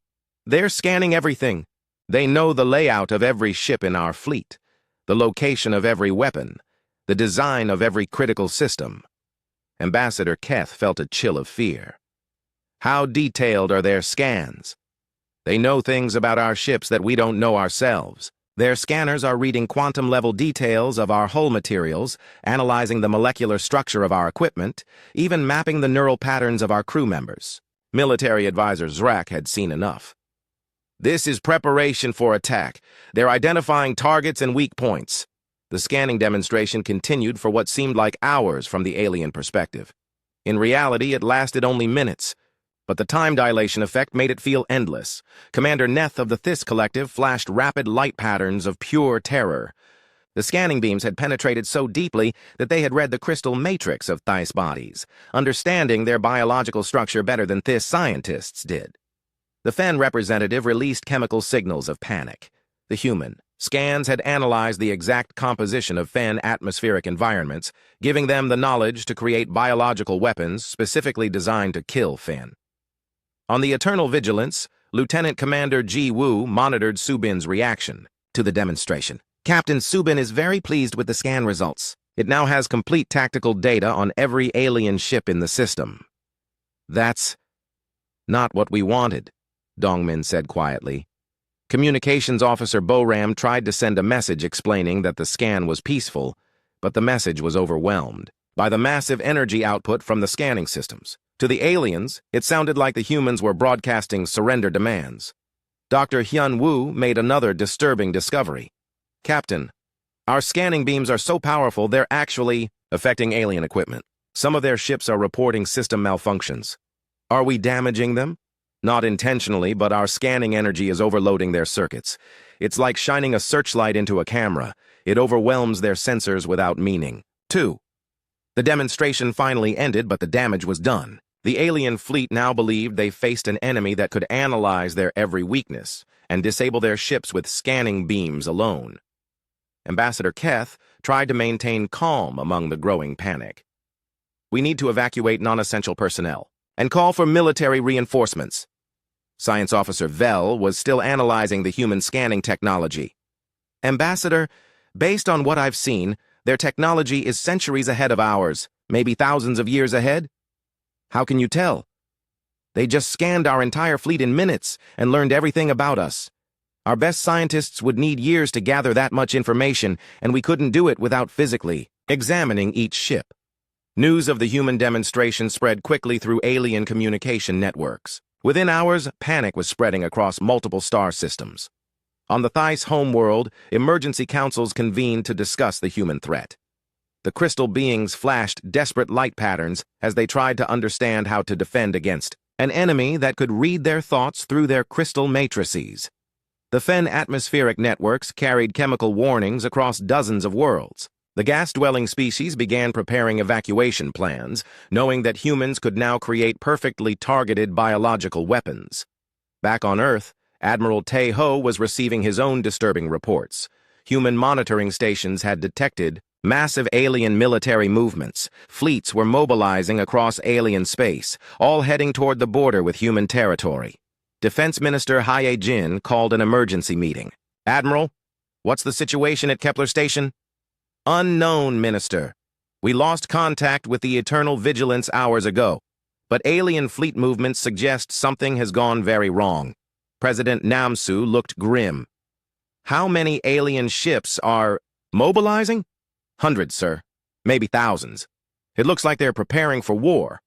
they're scanning everything. They know the layout of every ship in our fleet, the location of every weapon, the design of every critical system." Ambassador Keth felt a chill of fear. "How detailed are their scans? They know things about our ships that we don't know ourselves. Their scanners are reading quantum-level details of our hull materials, analyzing the molecular structure of our equipment, even mapping the neural patterns of our crew members." Military advisor Zrak had seen enough. "This is preparation for attack. They're identifying targets and weak points." The scanning demonstration continued for what seemed like hours from the alien perspective. In reality, it lasted only minutes, but the time dilation effect made it feel endless. Commander Neth of the Thys Collective flashed rapid light patterns of pure terror. The scanning beams had penetrated so deeply that they had read the crystal matrix of Thys bodies, understanding their biological structure better than Thys scientists did. The Fen representative released chemical signals of panic. The human scans had analyzed the exact composition of Fen atmospheric environments, giving them the knowledge to create biological weapons specifically designed to kill Fen. On the Eternal Vigilance, Lieutenant Commander Ji Woo monitored Subin's reaction to the demonstration. "Captain Subin is very pleased with the scan results. It now has complete tactical data on every alien ship in the system." "That's not what we wanted," Dongmin said quietly. Communications Officer Boram tried to send a message explaining that the scan was peaceful, but the message was overwhelmed by the massive energy output from the scanning systems. To the aliens, it sounded like the humans were broadcasting surrender demands. Dr. Hyun Woo made another disturbing discovery. "Captain, our scanning beams are so powerful they're actually affecting alien equipment. Some of their ships are reporting system malfunctions. Are we damaging them? Not intentionally, but our scanning energy is overloading their circuits. It's like shining a searchlight into a camera. It overwhelms their sensors without meaning." 2. The demonstration finally ended, but the damage was done. The alien fleet now believed they faced an enemy that could analyze their every weakness and disable their ships with scanning beams alone. Ambassador Keth tried to maintain calm among the growing panic. "We need to evacuate non-essential personnel and call for military reinforcements." Science Officer Vel was still analyzing the human scanning technology. "Ambassador, based on what I've seen, their technology is centuries ahead of ours, maybe thousands of years ahead." "How can you tell?" "They just scanned our entire fleet in minutes and learned everything about us. Our best scientists would need years to gather that much information, and we couldn't do it without physically examining each ship." News of the human demonstration spread quickly through alien communication networks. Within hours, panic was spreading across multiple star systems. On the Thys homeworld, emergency councils convened to discuss the human threat. The crystal beings flashed desperate light patterns as they tried to understand how to defend against an enemy that could read their thoughts through their crystal matrices. The Fen atmospheric networks carried chemical warnings across dozens of worlds. The gas-dwelling species began preparing evacuation plans, knowing that humans could now create perfectly targeted biological weapons. Back on Earth, Admiral Tae Ho was receiving his own disturbing reports. Human monitoring stations had detected massive alien military movements. Fleets were mobilizing across alien space, all heading toward the border with human territory. Defense Minister Hae Jin called an emergency meeting. "Admiral, what's the situation at Kepler Station?" "Unknown, Minister. We lost contact with the Eternal Vigilance hours ago, but alien fleet movements suggest something has gone very wrong." President Namsu looked grim. How many alien ships are mobilizing? Hundreds, sir. Maybe thousands. It looks like they're preparing for war.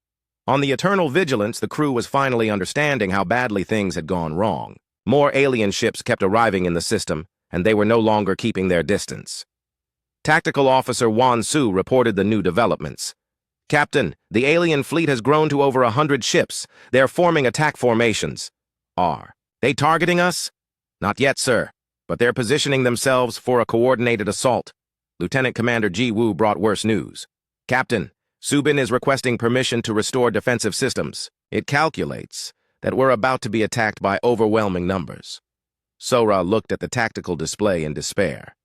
On the Eternal Vigilance, the crew was finally understanding how badly things had gone wrong. More alien ships kept arriving in the system, and they were no longer keeping their distance. Tactical Officer Wan Su reported the new developments. Captain, the alien fleet has grown to over 100 ships. They're forming attack formations. Are they targeting us? Not yet, sir, but they're positioning themselves for a coordinated assault. Lieutenant Commander Ji Woo brought worse news. Captain, Subin is requesting permission to restore defensive systems. It calculates that we're about to be attacked by overwhelming numbers. Sora looked at the tactical display in despair.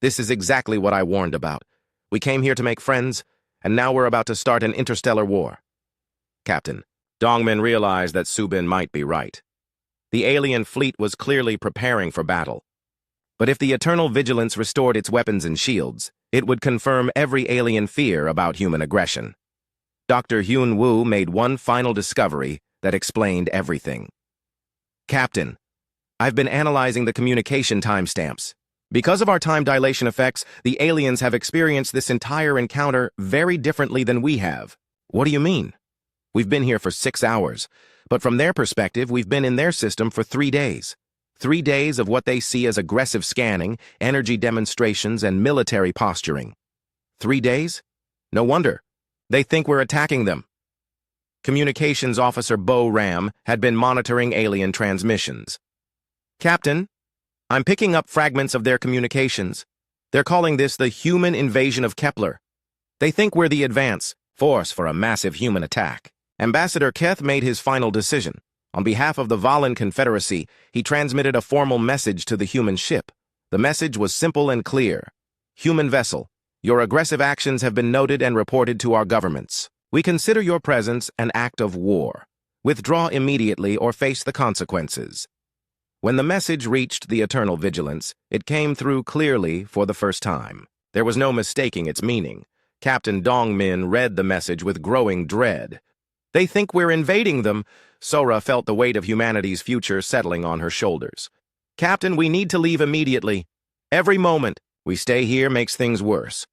This is exactly what I warned about. We came here to make friends, and now we're about to start an interstellar war. Captain, Dongmin realized that Subin might be right. The alien fleet was clearly preparing for battle. But if the Eternal Vigilance restored its weapons and shields, it would confirm every alien fear about human aggression. Dr. Hyun Woo made one final discovery that explained everything. Captain, I've been analyzing the communication timestamps. Because of our time dilation effects, the aliens have experienced this entire encounter very differently than we have. What do you mean? We've been here for 6 hours, but from their perspective, we've been in their system for 3 days. 3 days of what they see as aggressive scanning, energy demonstrations, and military posturing. 3 days? No wonder. They think we're attacking them. Communications Officer Bo Ram had been monitoring alien transmissions. Captain, I'm picking up fragments of their communications. They're calling this the human invasion of Kepler. They think we're the advance force for a massive human attack. Ambassador Keth made his final decision. On behalf of the Valen Confederacy, he transmitted a formal message to the human ship. The message was simple and clear. Human vessel, your aggressive actions have been noted and reported to our governments. We consider your presence an act of war. Withdraw immediately or face the consequences. When the message reached the Eternal Vigilance, it came through clearly for the first time. There was no mistaking its meaning. Captain Dongmin read the message with growing dread. They think we're invading them. Sora felt the weight of humanity's future settling on her shoulders. Captain, we need to leave immediately. Every moment we stay here makes things worse.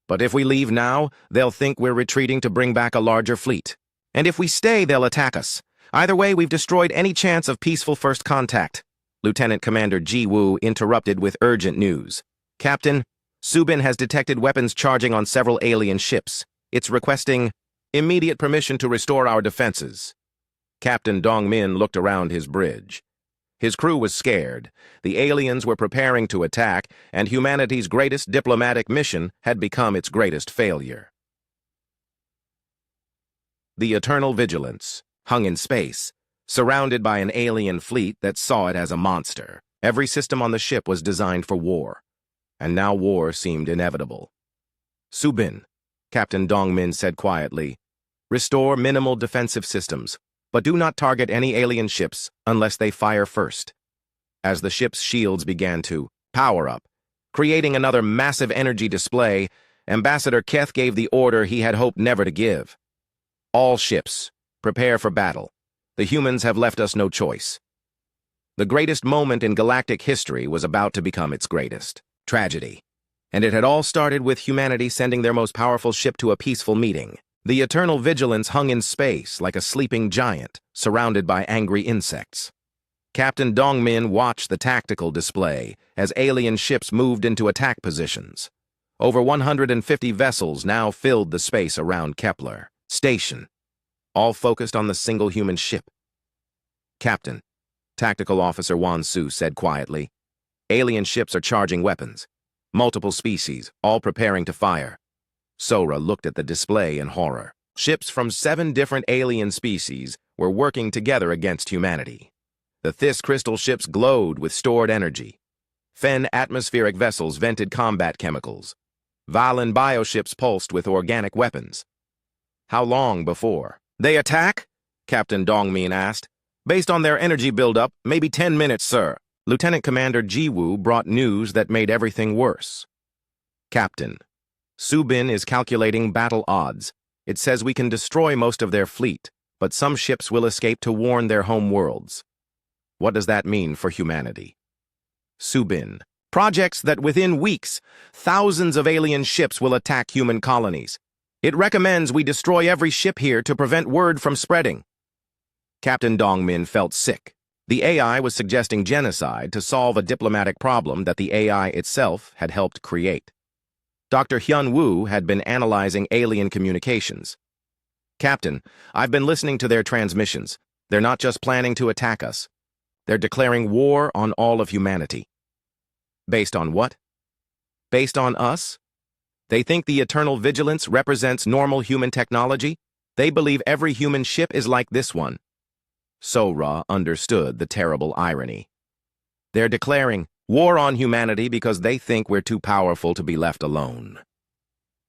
But if we leave now, they'll think we're retreating to bring back a larger fleet. And if we stay, they'll attack us. Either way, we've destroyed any chance of peaceful first contact. Lieutenant Commander Ji Woo interrupted with urgent news. Captain, Subin has detected weapons charging on several alien ships. It's requesting immediate permission to restore our defenses. Captain Dongmin looked around his bridge. His crew was scared. The aliens were preparing to attack, and humanity's greatest diplomatic mission had become its greatest failure. The Eternal Vigilance hung in space, surrounded by an alien fleet that saw it as a monster. Every system on the ship was designed for war, and now war seemed inevitable. Subin, Captain Dongmin said quietly, restore minimal defensive systems, but do not target any alien ships unless they fire first. As the ship's shields began to power up, creating another massive energy display, Ambassador Keth gave the order he had hoped never to give. All ships, prepare for battle. The humans have left us no choice. The greatest moment in galactic history was about to become its greatest tragedy. And it had all started with humanity sending their most powerful ship to a peaceful meeting. The Eternal Vigilance hung in space like a sleeping giant, surrounded by angry insects. Captain Dongmin watched the tactical display as alien ships moved into attack positions. Over 150 vessels now filled the space around Kepler Station, all focused on the single human ship. Captain, Tactical Officer Wan Su said quietly, alien ships are charging weapons. Multiple species, all preparing to fire. Sora looked at the display in horror. Ships from 7 different alien species were working together against humanity. The Thys crystal ships glowed with stored energy. Fen atmospheric vessels vented combat chemicals. Valen bioships pulsed with organic weapons. How long before they attack? Captain Dongmin asked. Based on their energy buildup, maybe 10 minutes, sir. Lieutenant Commander Ji Woo brought news that made everything worse. Captain, Subin is calculating battle odds. It says we can destroy most of their fleet, but some ships will escape to warn their home worlds. What does that mean for humanity? Subin. Projects that within weeks, thousands of alien ships will attack human colonies. It recommends we destroy every ship here to prevent word from spreading. Captain Dongmin felt sick. The AI was suggesting genocide to solve a diplomatic problem that the AI itself had helped create. Dr. Hyun Woo had been analyzing alien communications. Captain, I've been listening to their transmissions. They're not just planning to attack us. They're declaring war on all of humanity. Based on what? Based on us? They think the eternal vigilance represents normal human technology? They believe every human ship is like this one. Sora understood the terrible irony. They're declaring war on humanity because they think we're too powerful to be left alone.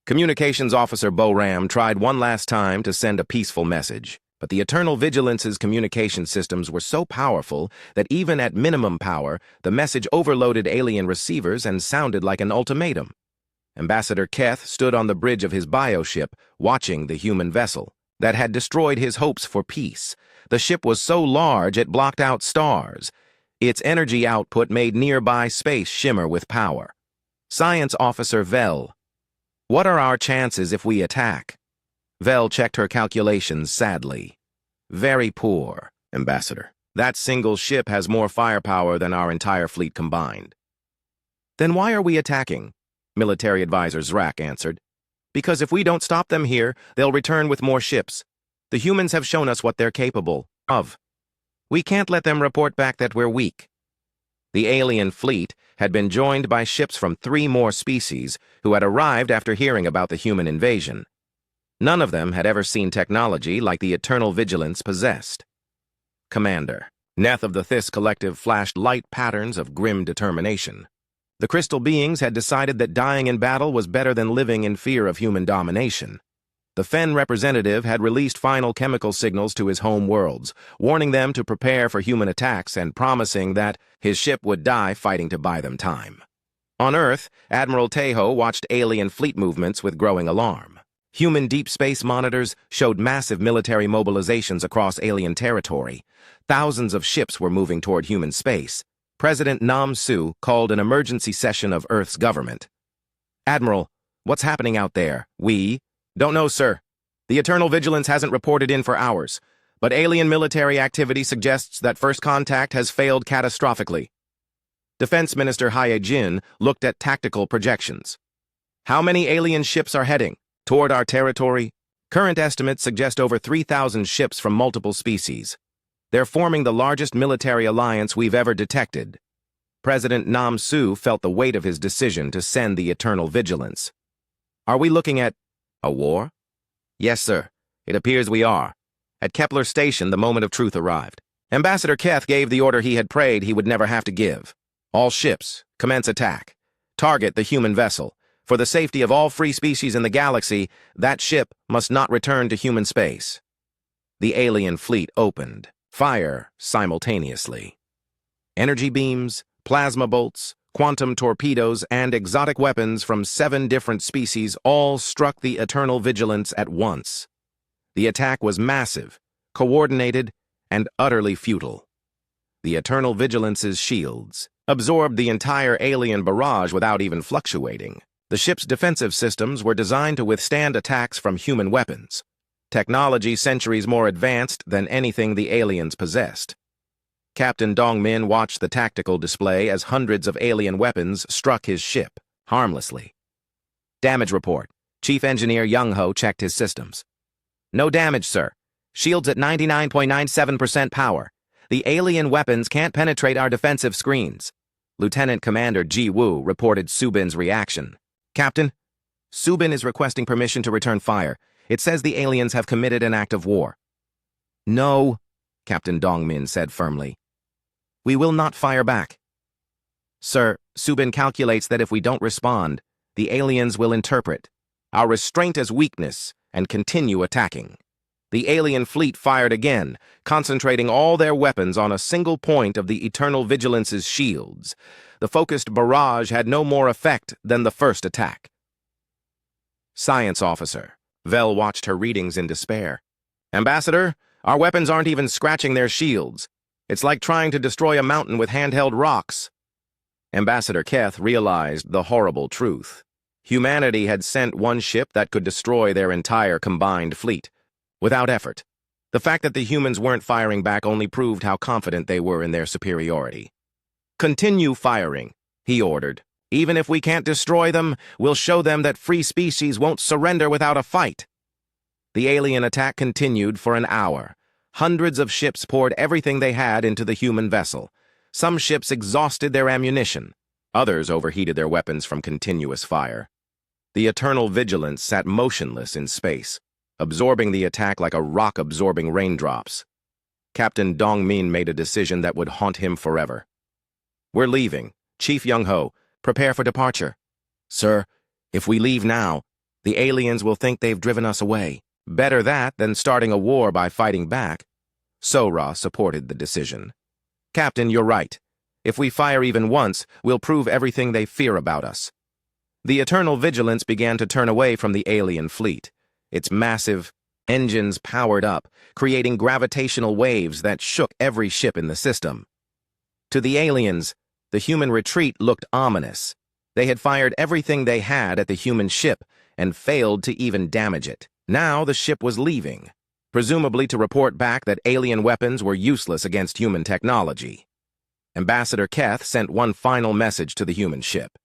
Communications Officer Bo Ram tried one last time to send a peaceful message, but the Eternal Vigilance's communication systems were so powerful that even at minimum power, the message overloaded alien receivers and sounded like an ultimatum. Ambassador Keth stood on the bridge of his bioship, watching the human vessel that had destroyed his hopes for peace. The ship was so large it blocked out stars. Its energy output made nearby space shimmer with power. Science Officer Vel. What are our chances if we attack? Vel checked her calculations sadly. Very poor, Ambassador. That single ship has more firepower than our entire fleet combined. Then why are we attacking? Military Advisor Zrak answered. Because if we don't stop them here, they'll return with more ships. The humans have shown us what they're capable of. We can't let them report back that we're weak. The alien fleet had been joined by ships from 3 more species who had arrived after hearing about the human invasion. None of them had ever seen technology like the Eternal Vigilance possessed. Commander. Neth of the Thys Collective flashed light patterns of grim determination. The crystal beings had decided that dying in battle was better than living in fear of human domination. The Fen representative had released final chemical signals to his home worlds, warning them to prepare for human attacks and promising that his ship would die fighting to buy them time. On Earth, Admiral Tejo watched alien fleet movements with growing alarm. Human deep space monitors showed massive military mobilizations across alien territory. Thousands of ships were moving toward human space. President Nam Su called an emergency session of Earth's government. Admiral, what's happening out there? We don't know, sir. The Eternal Vigilance hasn't reported in for hours, but alien military activity suggests that first contact has failed catastrophically. Defense Minister Haye Jin looked at tactical projections. How many alien ships are heading toward our territory? Current estimates suggest over 3,000 ships from multiple species. They're forming the largest military alliance we've ever detected. President Nam Su felt the weight of his decision to send the Eternal Vigilance. Are we looking at a war? Yes, sir. It appears we are. At Kepler Station, the moment of truth arrived. Ambassador Keth gave the order he had prayed he would never have to give. All ships, commence attack. Target the human vessel. For the safety of all free species in the galaxy, that ship must not return to human space. The alien fleet opened fire simultaneously. Energy beams, plasma bolts, quantum torpedoes, and exotic weapons from 7 different species all struck the Eternal Vigilance at once. The attack was massive, coordinated, and utterly futile. The Eternal Vigilance's shields absorbed the entire alien barrage without even fluctuating. The ship's defensive systems were designed to withstand attacks from human weapons, technology centuries more advanced than anything the aliens possessed. Captain Dongmin watched the tactical display as hundreds of alien weapons struck his ship, harmlessly. Damage report. Chief Engineer Young Ho checked his systems. No damage, sir. Shields at 99.97% power. The alien weapons can't penetrate our defensive screens. Lieutenant Commander Ji Woo reported Subin's reaction. Captain, Subin is requesting permission to return fire. It says the aliens have committed an act of war. No, Captain Dongmin said firmly. We will not fire back. Sir, Subin calculates that if we don't respond, the aliens will interpret our restraint as weakness and continue attacking. The alien fleet fired again, concentrating all their weapons on a single point of the Eternal Vigilance's shields. The focused barrage had no more effect than the first attack. Science Officer. Vel watched her readings in despair. Ambassador, our weapons aren't even scratching their shields. It's like trying to destroy a mountain with handheld rocks. Ambassador Keth realized the horrible truth. Humanity had sent one ship that could destroy their entire combined fleet, without effort. The fact that the humans weren't firing back only proved how confident they were in their superiority. "Continue firing," he ordered. "Even if we can't destroy them, we'll show them that free species won't surrender without a fight." The alien attack continued for an hour. Hundreds of ships poured everything they had into the human vessel. Some ships exhausted their ammunition. Others overheated their weapons from continuous fire. The Eternal Vigilance sat motionless in space, absorbing the attack like a rock absorbing raindrops. Captain Dongmin made a decision that would haunt him forever. "We're leaving. Chief Young-ho, prepare for departure." "Sir, if we leave now, the aliens will think they've driven us away. Better that than starting a war by fighting back." Sora supported the decision. "Captain, you're right. If we fire even once, we'll prove everything they fear about us." The Eternal Vigilance began to turn away from the alien fleet. Its massive engines powered up, creating gravitational waves that shook every ship in the system. To the aliens, the human retreat looked ominous. They had fired everything they had at the human ship and failed to even damage it. Now the ship was leaving, presumably to report back that alien weapons were useless against human technology. Ambassador Keth sent one final message to the human ship.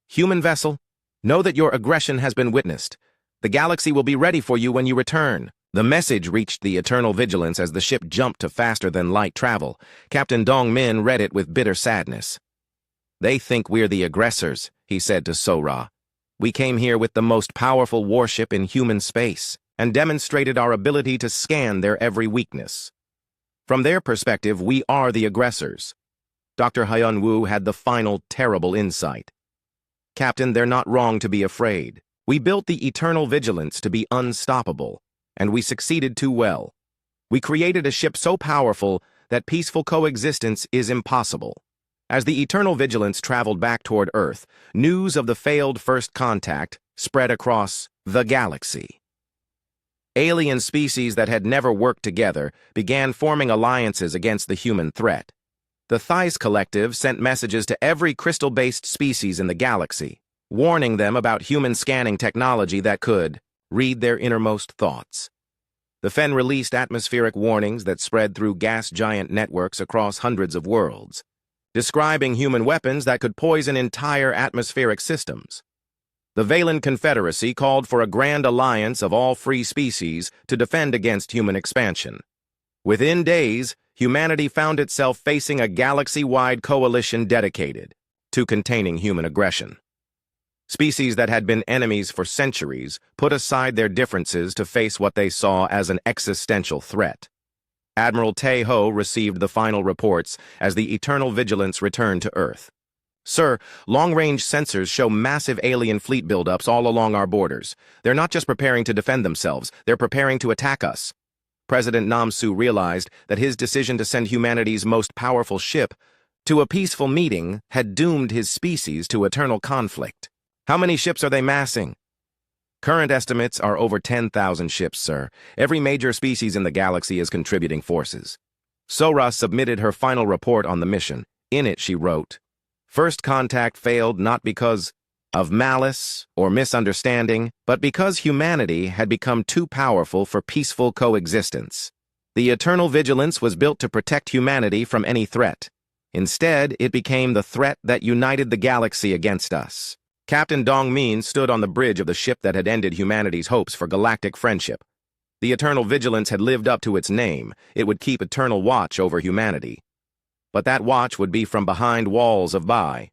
"Human vessel, know that your aggression has been witnessed. The galaxy will be ready for you when you return." The message reached the Eternal Vigilance as the ship jumped to faster-than-light travel. Captain Dongmin read it with bitter sadness. "They think we're the aggressors," he said to Sora. "We came here with the most powerful warship in human space and demonstrated our ability to scan their every weakness. From their perspective, we are the aggressors." Dr. Hyun-woo had the final terrible insight. "Captain, they're not wrong to be afraid. We built the Eternal Vigilance to be unstoppable, and we succeeded too well. We created a ship so powerful that peaceful coexistence is impossible." As the Eternal Vigilance traveled back toward Earth, news of the failed first contact spread across the galaxy. Alien species that had never worked together began forming alliances against the human threat. The Thais Collective sent messages to every crystal-based species in the galaxy, warning them about human scanning technology that could read their innermost thoughts. The Fen released atmospheric warnings that spread through gas giant networks across hundreds of worlds, describing human weapons that could poison entire atmospheric systems. The Valen Confederacy called for a grand alliance of all free species to defend against human expansion. Within days, humanity found itself facing a galaxy-wide coalition dedicated to containing human aggression. Species that had been enemies for centuries put aside their differences to face what they saw as an existential threat. Admiral Tae-ho received the final reports as the Eternal Vigilance returned to Earth. "Sir, long-range sensors show massive alien fleet buildups all along our borders. They're not just preparing to defend themselves, they're preparing to attack us." President Namsu realized that his decision to send humanity's most powerful ship to a peaceful meeting had doomed his species to eternal conflict. "How many ships are they massing?" "Current estimates are over 10,000 ships, sir. Every major species in the galaxy is contributing forces." Sora submitted her final report on the mission. In it, she wrote, "First contact failed not because of malice or misunderstanding, but because humanity had become too powerful for peaceful coexistence. The Eternal Vigilance was built to protect humanity from any threat. Instead, it became the threat that united the galaxy against us." Captain Dongmin stood on the bridge of the ship that had ended humanity's hopes for galactic friendship. The Eternal Vigilance had lived up to its name. It would keep eternal watch over humanity. But that watch would be from behind walls of Bai.